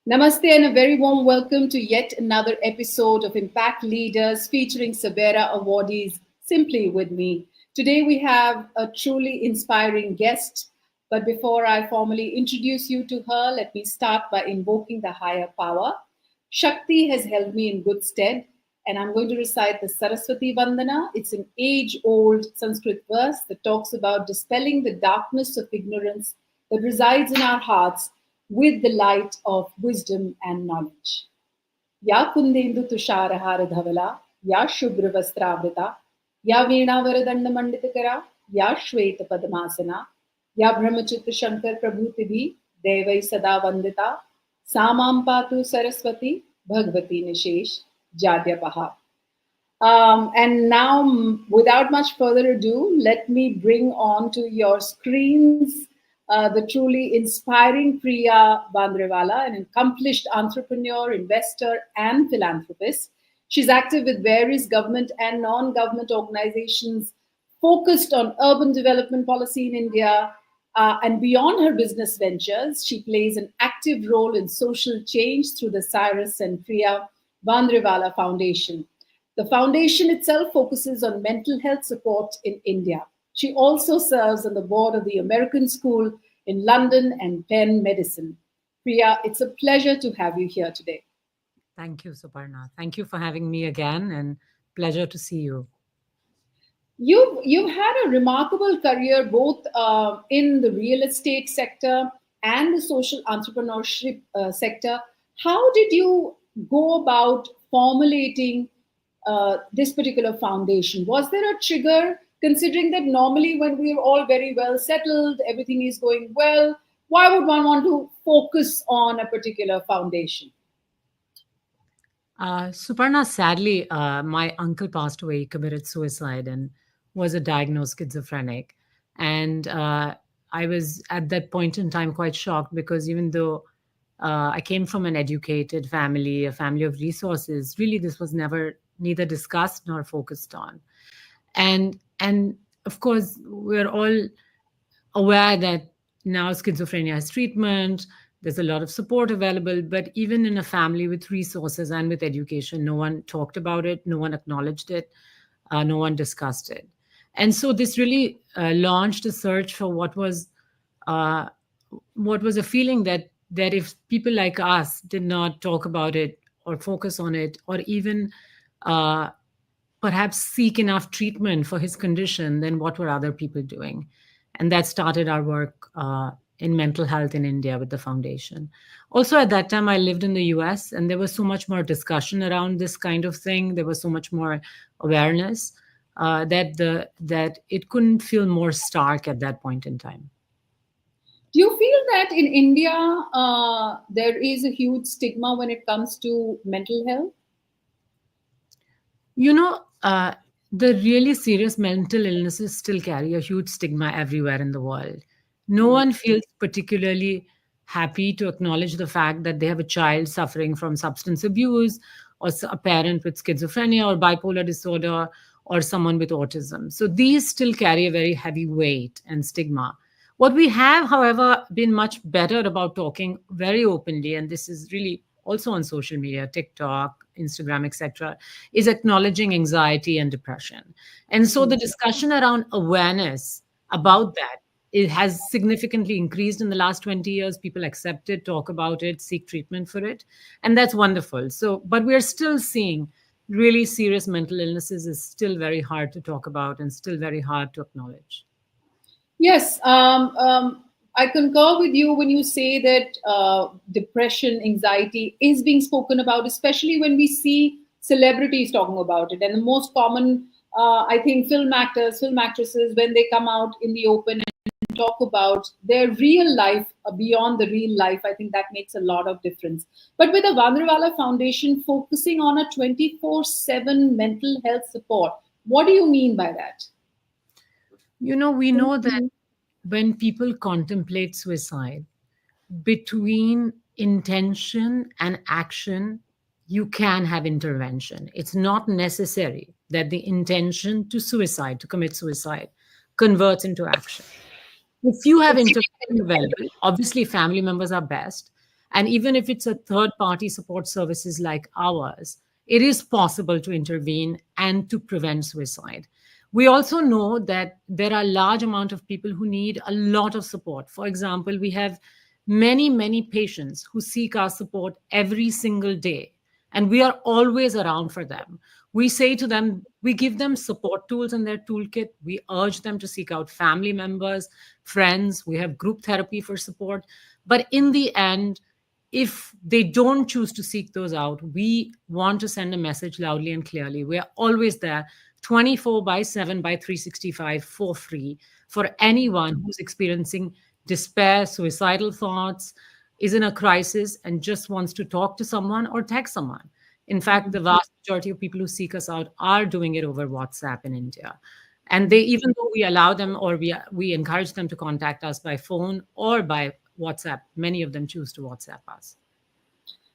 Namaste and a very warm welcome to yet another episode of Impact Leaders featuring SABERA Awardees Simply with me. Today we have a truly inspiring guest, but before I formally introduce you to her, let me start by invoking the higher power. Shakti has held me in good stead, and I'm going to recite the Saraswati Vandana. It's an age old Sanskrit verse that talks about dispelling the darkness of ignorance that resides in our hearts with the light of wisdom and knowledge. Ya kundendu tusharahara dhavala, ya shubhra vastravrita, ya veena manditakara, ya shweta padmasana, ya brahmachitra shankar prabhutibhi, devai sada vandita, samam patu saraswati, bhagavati nishesh, jadyapaha. And now, without much further ado, let me bring on to your screens the truly inspiring Priya Vandrevala, an accomplished entrepreneur, investor, and philanthropist. She's active with various government and non government organizations focused on urban development policy in India. And beyond her business ventures, she plays an active role in social change through the Cyrus and Priya Vandrevala Foundation. The foundation itself focuses on mental health support in India. She also serves on the board of the American School in London and Penn Medicine. Priya, it's a pleasure to have you here today. Thank you, Suparna. Thank you for having me again, and pleasure to see you. You've had a remarkable career both in the real estate sector and the social entrepreneurship sector. How did you go about formulating this particular foundation? Was there a trigger, considering that normally when we're all very well settled, everything is going well, why would one want to focus on a particular foundation? Suparna, sadly, my uncle passed away, he committed suicide, and was a diagnosed schizophrenic. And I was at that point in time quite shocked because even though I came from an educated family, a family of resources, really this was neither discussed nor focused on. And of course, we're all aware that now schizophrenia has treatment, there's a lot of support available, but even in a family with resources and with education, no one talked about it, no one acknowledged it, no one discussed it. And so this really launched a search for what was a feeling that if people like us did not talk about it or focus on it, or even perhaps seek enough treatment for his condition, then what were other people doing? And that started our work in mental health in India with the foundation. Also, at that time, I lived in the US, and there was so much more discussion around this kind of thing. There was so much more awareness that it couldn't feel more stark at that point in time. Do you feel that in India there is a huge stigma when it comes to mental health? You know, the really serious mental illnesses still carry a huge stigma everywhere in the world. No one feels particularly happy to acknowledge the fact that they have a child suffering from substance abuse, or a parent with schizophrenia or bipolar disorder, or someone with autism. So these still carry a very heavy weight and stigma. What we have, however, been much better about talking very openly, and this is really also on social media, TikTok, Instagram, etc., is acknowledging anxiety and depression. And so the discussion around awareness about that, it has significantly increased in the last 20 years. People accept it, talk about it, seek treatment for it. And that's wonderful. So, but we're still seeing really serious mental illnesses is still very hard to talk about and still very hard to acknowledge. Yes, I concur with you when you say that depression, anxiety is being spoken about, especially when we see celebrities talking about it. And the most common, I think, film actors, film actresses, when they come out in the open and talk about their real life beyond the real life, I think that makes a lot of difference. But with the Vandrevala Foundation focusing on a 24/7 mental health support, what do you mean by that? You know, we know that when people contemplate suicide, between intention and action, you can have intervention. It's not necessary that the intention to commit suicide, converts into action. If you have intervention available, obviously family members are best, And even if it's a third party support services like ours, it is possible to intervene and to prevent suicide. We also know that there are large amount of people who need a lot of support. For example, we have many patients who seek our support every single day, and we are always around for them. We say to them, we give them support tools in their toolkit. We urge them to seek out family members, friends. We have group therapy for support. But in the end, if they don't choose to seek those out, we want to send a message loudly and clearly. We are always there 24 by 7 by 365 for free for anyone who's experiencing despair, suicidal thoughts, is in a crisis, and just wants to talk to someone or text someone. In fact, the vast majority of people who seek us out are doing it over WhatsApp in India. And they, even though we allow them or we encourage them to contact us by phone or by WhatsApp, many of them choose to WhatsApp us.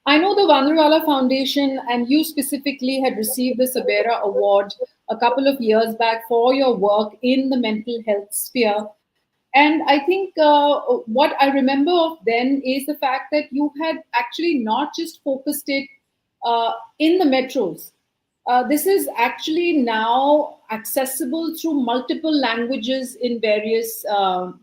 I know the Vandrevala Foundation and you specifically had received the SABERA Award a couple of years back for your work in the mental health sphere. And I think what I remember of then is the fact that you had actually not just focused it in the metros. This is actually now accessible through multiple languages in various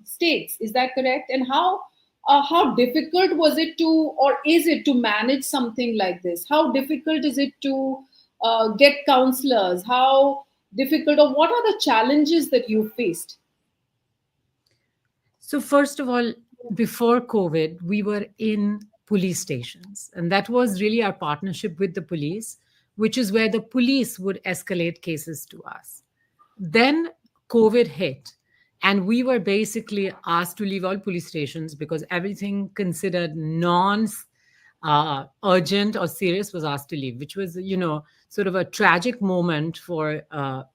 states. Is that correct? And how difficult was it to, or is it to manage something like this? How difficult is it to get counselors? How difficult, or what are the challenges that you faced? So, first of all, before COVID, we were in police stations, and that was really our partnership with the police, which is where the police would escalate cases to us. Then COVID hit, and we were basically asked to leave all police stations because everything considered non urgent or serious was asked to leave, which was, sort of a tragic moment for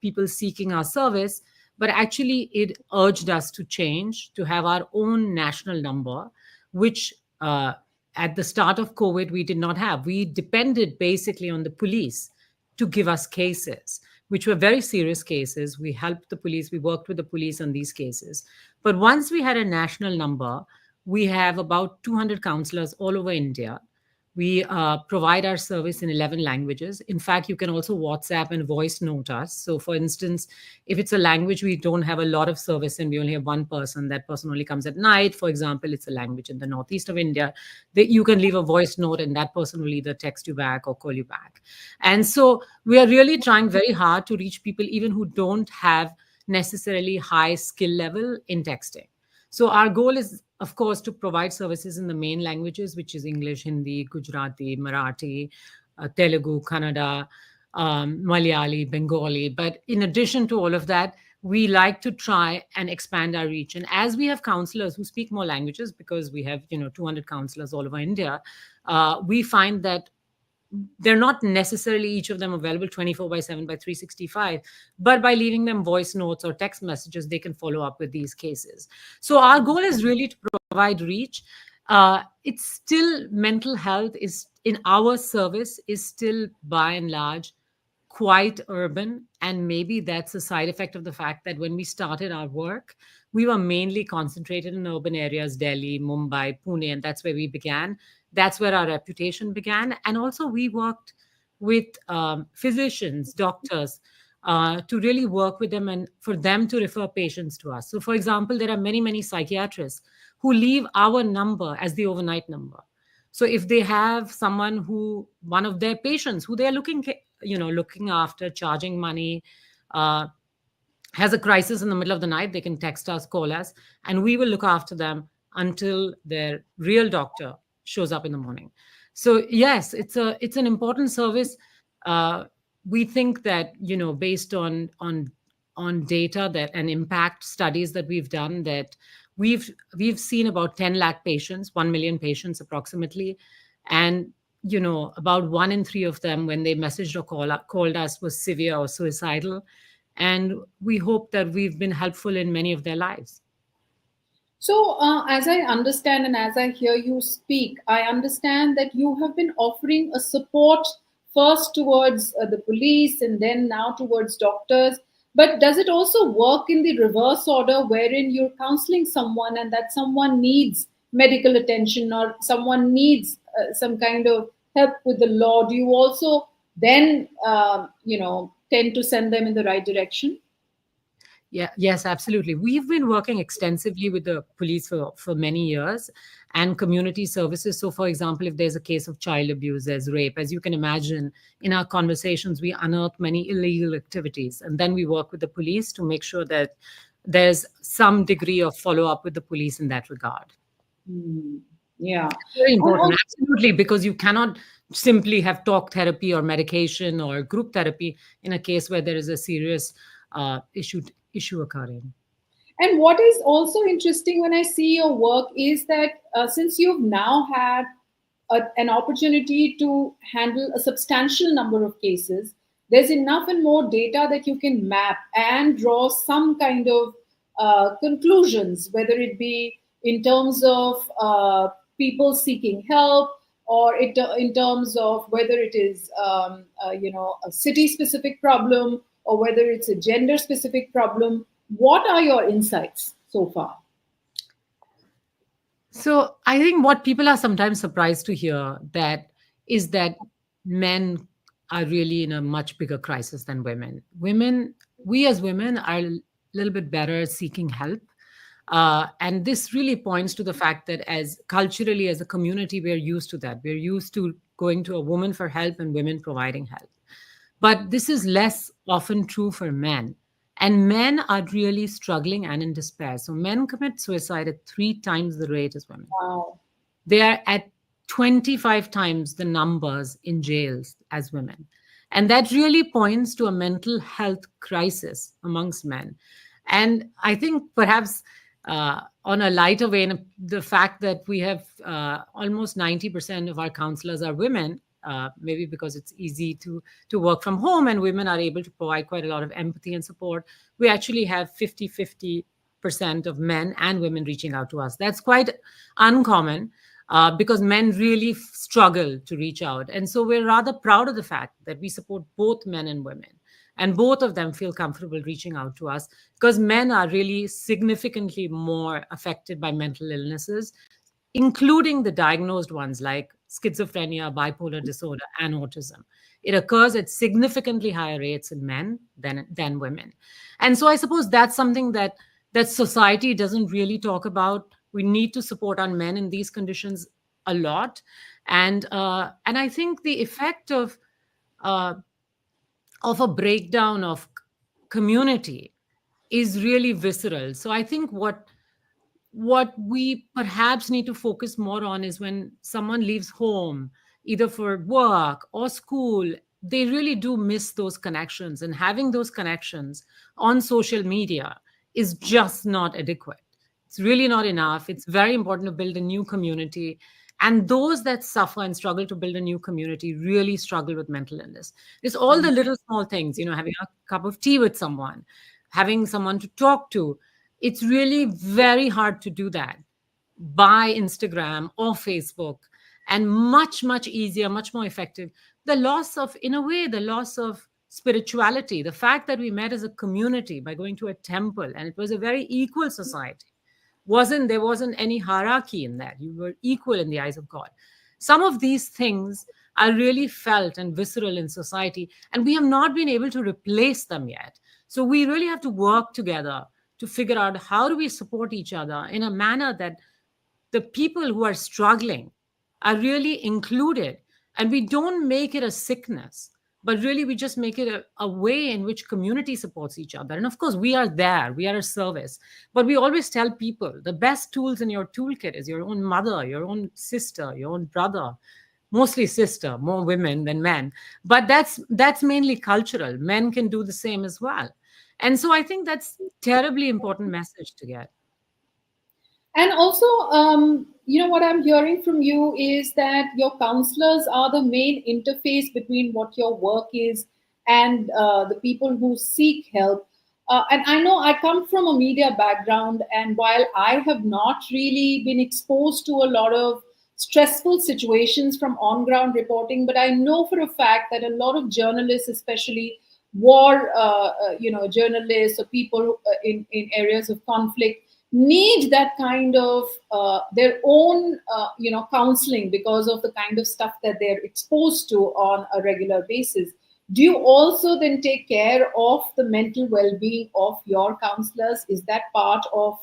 people seeking our service. But actually, it urged us to change, to have our own national number, which at the start of COVID, we did not have. We depended basically on the police to give us cases, which were very serious cases. We helped the police, we worked with the police on these cases. But once we had a national number, we have about 200 counselors all over India. We provide our service in 11 languages. In fact, you can also WhatsApp and voice note us. So, for instance, if it's a language we don't have a lot of service in, we only have one person, that person only comes at night. For example, it's a language in the northeast of India, that you can leave a voice note and that person will either text you back or call you back. And so we are really trying very hard to reach people even who don't have necessarily high skill level in texting. So our goal is, of course, to provide services in the main languages, which is English, Hindi, Gujarati, Marathi, Telugu, Kannada, Malayali, Bengali. But in addition to all of that, we like to try and expand our reach. And as we have counselors who speak more languages, because we have 200 counselors all over India, we find that they're not necessarily each of them available 24 by 7 by 365, but by leaving them voice notes or text messages, they can follow up with these cases. So our goal is really to provide reach. It's still, mental health is in our service is still by and large quite urban, and maybe that's a side effect of the fact that when we started our work, we were mainly concentrated in urban areas, Delhi, Mumbai, Pune, and that's where we began. That's where our reputation began. And also we worked with physicians, doctors, to really work with them and for them to refer patients to us. So, for example, there are many psychiatrists who leave our number as the overnight number. So if they have someone who, one of their patients who they are looking after, charging money, has a crisis in the middle of the night, they can text us, call us, and we will look after them until their real doctor shows up in the morning. So yes, it's an important service. We think that based on data that and impact studies that we've done, that we've seen about 10 lakh patients, 1 million patients approximately, and about 1 in 3 of them, when they messaged or called us, was severe or suicidal, and we hope that we've been helpful in many of their lives. So, as I understand and as I hear you speak, I understand that you have been offering a support first towards the police and then now towards doctors. But does it also work in the reverse order, wherein you're counseling someone and that someone needs medical attention, or someone needs some kind of help with the law, do you also then tend to send them in the right direction? Yeah, yes, absolutely. We've been working extensively with the police for many years and community services. So, for example, if there's a case of child abuse, there's rape, as you can imagine, in our conversations, we unearth many illegal activities. And then we work with the police to make sure that there's some degree of follow up with the police in that regard. Hmm. Yeah. Very And important, also, absolutely, because you cannot simply have talk therapy or medication or group therapy in a case where there is a serious issue occurring. and what is also interesting when I see your work is that since you've now had an opportunity to handle a substantial number of cases, there's enough and more data that you can map and draw some kind of conclusions, whether it be in terms of people seeking help, or in terms of whether it is a city specific problem, or whether it's a gender specific problem. What are your insights so far? So I think what people are sometimes surprised to hear that is that men are really in a much bigger crisis than women. We as women are a little bit better at seeking help. And this really points to the fact that as culturally, as a community, we're used to that. We're used to going to a woman for help and women providing help. But this is less often true for men. And men are really struggling and in despair. So men commit suicide at 3 times the rate as women. Wow. They are at 25 times the numbers in jails as women. And that really points to a mental health crisis amongst men. And I think perhaps on a lighter vein, the fact that we have almost 90% of our counselors are women, maybe because it's easy to work from home and women are able to provide quite a lot of empathy and support. We actually have 50-50% of men and women reaching out to us. That's quite uncommon because men really struggle to reach out. And so we're rather proud of the fact that we support both men and women. And both of them feel comfortable reaching out to us because men are really significantly more affected by mental illnesses, including the diagnosed ones like schizophrenia, bipolar disorder, and autism. It occurs at significantly higher rates in men than women. And so I suppose that's something that society doesn't really talk about. We need to support our men in these conditions a lot. And I think the effect uh, of a breakdown of community is really visceral. So I think what we perhaps need to focus more on is when someone leaves home, either for work or school, they really do miss those connections. And having those connections on social media is just not adequate. It's really not enough. It's very important to build a new community. And those that suffer and struggle to build a new community really struggle with mental illness. It's all the little small things, having a cup of tea with someone, having someone to talk to. It's really very hard to do that by Instagram or Facebook, and much, much easier, much more effective. In a way, the loss of spirituality, the fact that we met as a community by going to a temple and it was a very equal society. There wasn't any hierarchy in that. You were equal in the eyes of God. Some of these things are really felt and visceral in society, and we have not been able to replace them yet. So we really have to work together to figure out how do we support each other in a manner that the people who are struggling are really included, and we don't make it a sickness, but really we just make it a way in which community supports each other. And of course we are there, we are a service, but we always tell people the best tools in your toolkit is your own mother, your own sister, your own brother, mostly sister, more women than men, but that's mainly cultural. Men can do the same as well. And so I think that's terribly important message to get. And also, what I'm hearing from you is that your counselors are the main interface between what your work is and the people who seek help. And I know I come from a media background, and while I have not really been exposed to a lot of stressful situations from on ground reporting, but I know for a fact that a lot of journalists, especially war, journalists or people in areas of conflict, need that kind of their own counseling because of the kind of stuff that they're exposed to on a regular basis. Do you also then take care of the mental well-being of your counselors? Is that part of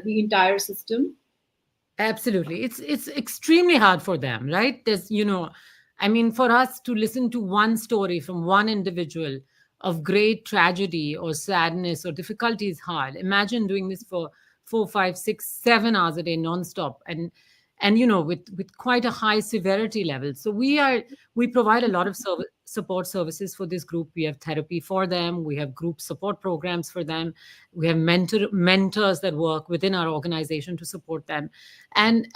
the entire system? Absolutely. It's extremely hard for them, right? I mean, for us to listen to one story from one individual of great tragedy or sadness or difficulty is hard. Imagine doing this for 4, 5, 6, 7 hours a day nonstop, and with quite a high severity level. So we provide a lot of support services for this group. We have therapy for them. We have group support programs for them. We have mentors that work within our organization to support them, and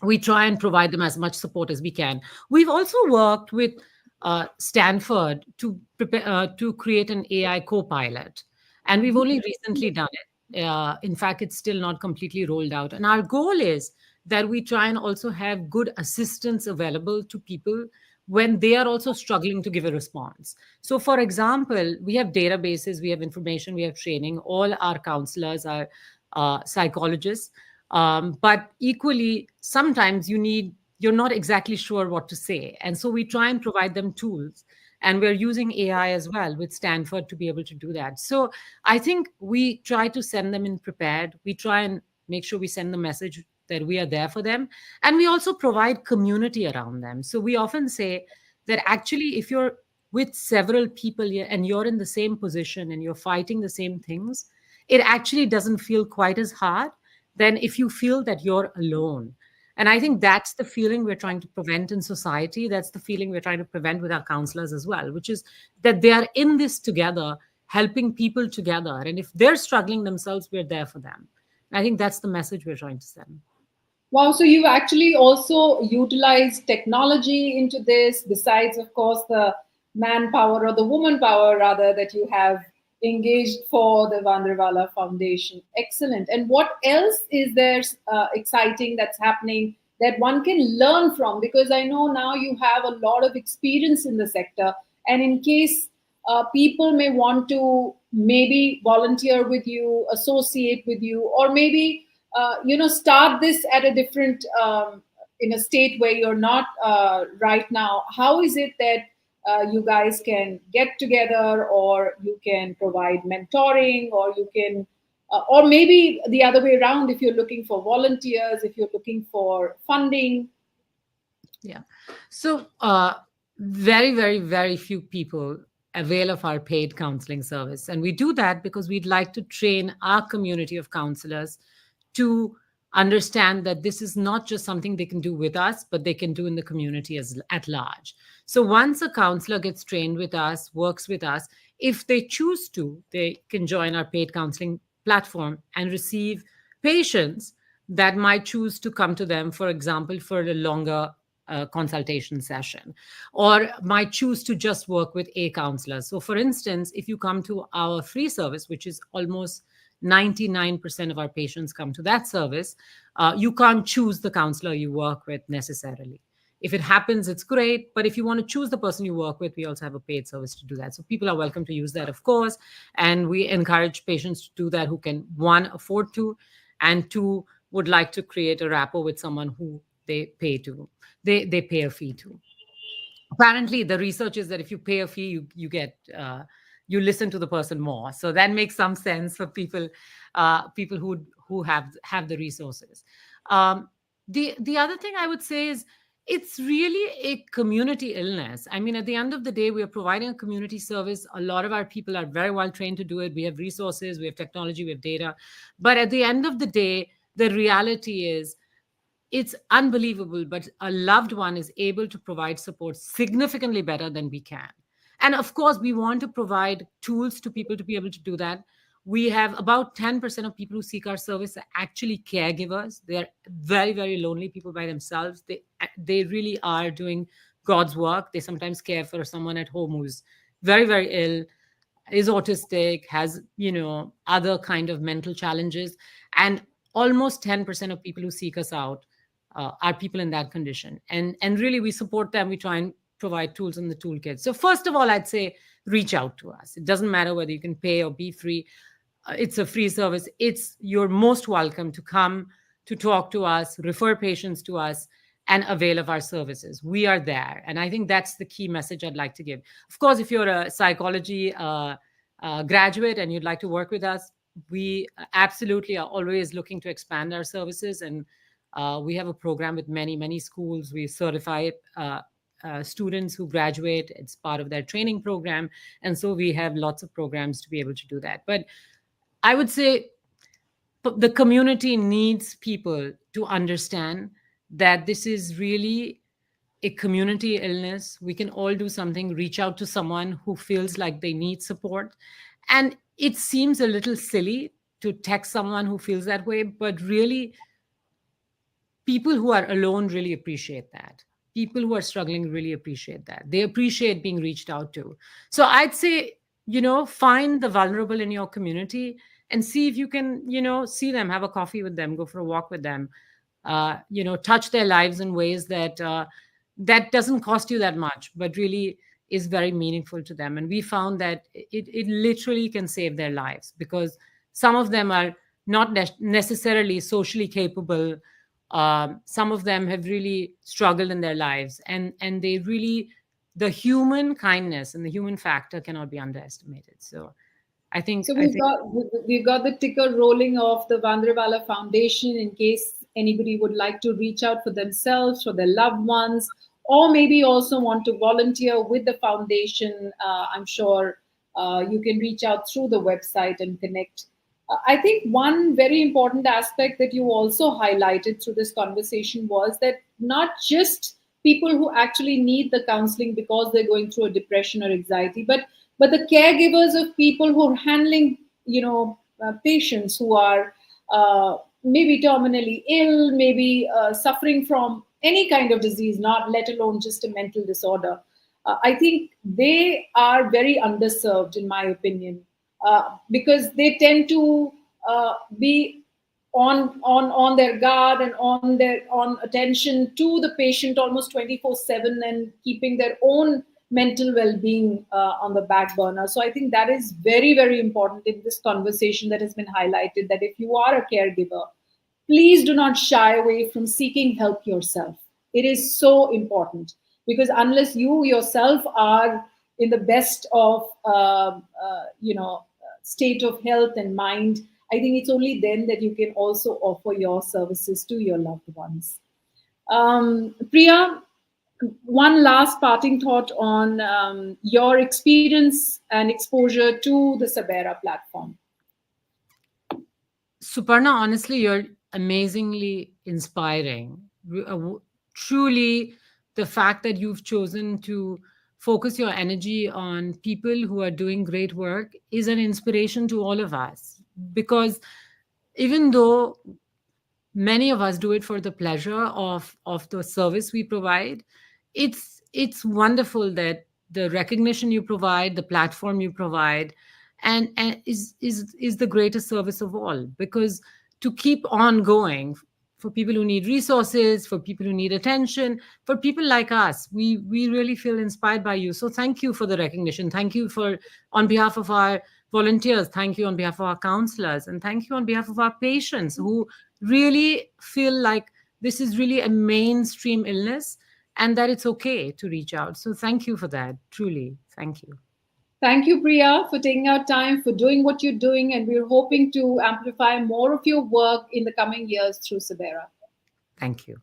we try and provide them as much support as we can. We've also worked with Stanford to prepare to create an AI co-pilot, and we've only recently done it. In fact, it's still not completely rolled out. And our goal is that we try and also have good assistance available to people when they are also struggling to give a response. So, for example, we have databases, we have information, we have training. All our counselors are psychologists, but equally, sometimes you're not exactly sure what to say. And so we try and provide them tools. And we're using AI as well with Stanford to be able to do that. So I think we try to send them in prepared. We try and make sure we send the message that we are there for them. And we also provide community around them. So we often say that actually, if you're with several people and you're in the same position and you're fighting the same things, it actually doesn't feel quite as hard than if you feel that you're alone. And I think that's the feeling we're trying to prevent in society. That's the feeling we're trying to prevent with our counselors as well, which is that they are in this together, helping people together. And if they're struggling themselves, we're there for them. And I think that's the message we're trying to send. Wow, so you've actually also utilized technology into this, besides, of course, the manpower or the woman power, rather, that you have engaged for the Vandrevala Foundation. Excellent. And what else is there exciting that's happening that one can learn from? Because I know now you have a lot of experience in the sector. And in case people may want to maybe volunteer with you, associate with you, or maybe start this at a different in a state where you're not right now. How is it that you guys can get together, or you can provide mentoring, or you can or maybe the other way around, if you're looking for volunteers, if you're looking for funding? Yeah. So very, very, very few people avail of our paid counseling service. And we do that because we'd like to train our community of counselors to understand that this is not just something they can do with us, but they can do in the community at large. So once a counselor gets trained with us, works with us, if they choose to, they can join our paid counseling platform and receive patients that might choose to come to them, for example, for a longer consultation session, or might choose to just work with a counselor. So, for instance, if you come to our free service, which is almost 99% of our patients come to that service, you can't choose the counselor you work with necessarily. If it happens, it's great. But if you want to choose the person you work with, we also have a paid service to do that. So people are welcome to use that, of course. And we encourage patients to do that who can, one, afford to, and two, would like to create a rapport with someone who they pay to. They pay a fee to. Apparently, the research is that if you pay a fee, you get you listen to the person more. So that makes some sense for people who have the resources. The other thing I would say is it's really a community illness. I mean, at the end of the day, we are providing a community service. A lot of our people are very well trained to do it. We have resources, we have technology, we have data. But at the end of the day, the reality is it's unbelievable, but a loved one is able to provide support significantly better than we can. And of course, we want to provide tools to people to be able to do that. We have about 10% of people who seek our service are actually caregivers. They're very, very lonely people by themselves. They really are doing God's work. They sometimes care for someone at home who's very, very ill, is autistic, has, other kind of mental challenges. And almost 10% of people who seek us out are people in that condition. And really, we support them. We try and provide tools in the toolkit. So first of all, I'd say reach out to us. It doesn't matter whether you can pay or be free. It's a free service. You're most welcome to come to talk to us, refer patients to us, and avail of our services. We are there. And I think that's the key message I'd like to give. Of course, if you're a psychology graduate and you'd like to work with us, we absolutely are always looking to expand our services. And we have a program with many, many schools. We certify students who graduate. It's part of their training program. And so we have lots of programs to be able to do that. But I would say the community needs people to understand that this is really a community illness. We can all do something, reach out to someone who feels like they need support. And it seems a little silly to text someone who feels that way, but really, people who are alone really appreciate that. People who are struggling really appreciate that. They appreciate being reached out to. So I'd say, find the vulnerable in your community and see if you can, see them, have a coffee with them, go for a walk with them, touch their lives in ways that doesn't cost you that much, but really is very meaningful to them. And we found that it literally can save their lives, because some of them are not necessarily socially capable. Some of them have really struggled in their lives, and they really, the human kindness and the human factor cannot be underestimated. So I think So we've got the ticker rolling of the Vandrevala Foundation in case anybody would like to reach out for themselves, for their loved ones, or maybe also want to volunteer with the foundation. I'm sure you can reach out through the website and connect. I think one very important aspect that you also highlighted through this conversation was that not just people who actually need the counseling because they're going through a depression or anxiety, but the caregivers of people who are handling, patients who are maybe terminally ill, maybe suffering from any kind of disease, not let alone just a mental disorder. I think they are very underserved, in my opinion, because they tend to be on their guard and on attention to the patient almost 24/7, and keeping their own mental well-being on the back burner. So I think that is very, very important in this conversation that has been highlighted, that if you are a caregiver, please do not shy away from seeking help yourself. It is so important, because unless you yourself are in the best of state of health and mind, I think it's only then that you can also offer your services to your loved ones. Priya, one last parting thought on your experience and exposure to the SABERA platform. Suparna, honestly, you're amazingly inspiring. Truly, the fact that you've chosen to focus your energy on people who are doing great work is an inspiration to all of us. Because even though many of us do it for the pleasure of the service we provide, it's wonderful that the recognition you provide, the platform you provide, and is the greatest service of all. Because to keep on going, for people who need resources, for people who need attention, for people like us, we really feel inspired by you. So thank you for the recognition. Thank you for, on behalf of our volunteers, thank you on behalf of our counselors, and thank you on behalf of our patients who really feel like this is really a mainstream illness and that it's okay to reach out. So thank you for that. Truly, thank you. Thank you, Priya, for taking out time, for doing what you're doing. And we're hoping to amplify more of your work in the coming years through SABERA. Thank you.